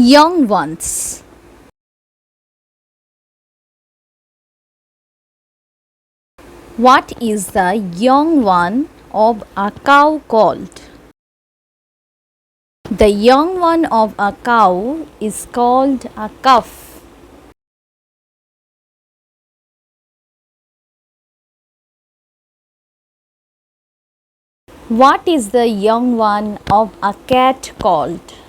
Young ones. What is the young one of a cow called? The young one of a cow is called a calf. What is the young one of a cat called?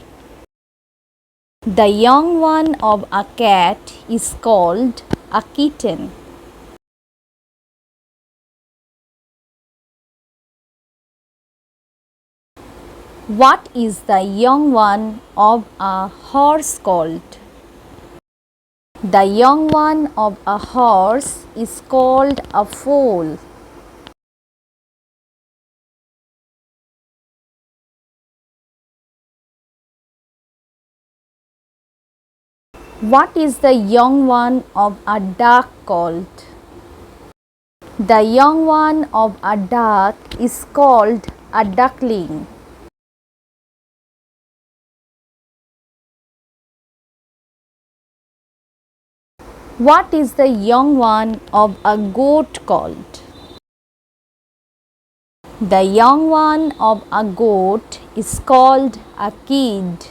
The young one of a cat is called a kitten. What is the young one of a horse called? The young one of a horse is called a foal. What is the young one of a duck called? The young one of a duck is called a duckling. What is the young one of a goat called? The young one of a goat is called a kid.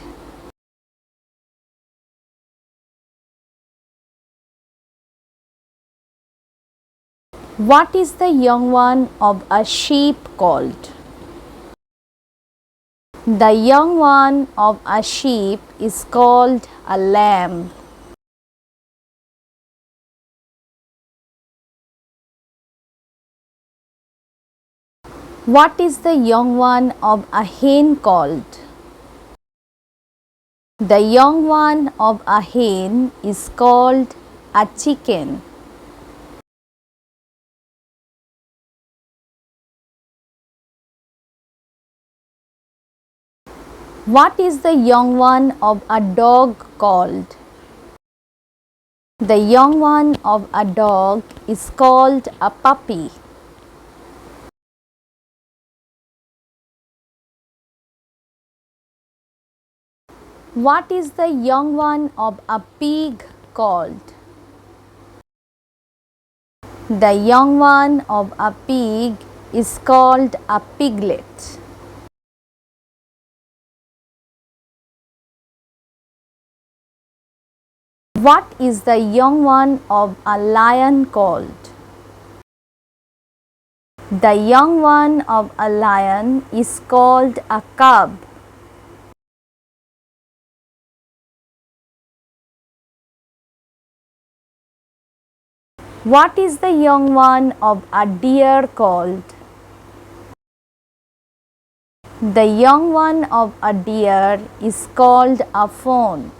What is the young one of a sheep called? The young one of a sheep is called a lamb. What is the young one of a hen called? The young one of a hen is called a chicken. What is the young one of a dog called? The young one of a dog is called a puppy. What is the young one of a pig called? The young one of a pig is called a piglet. What is the young one of a lion called? The young one of a lion is called a cub. What is the young one of a deer called? The young one of a deer is called a fawn.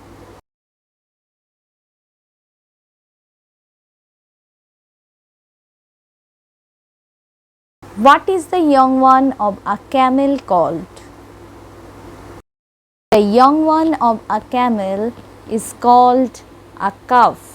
What is the young one of a camel called? The young one of a camel is called a calf.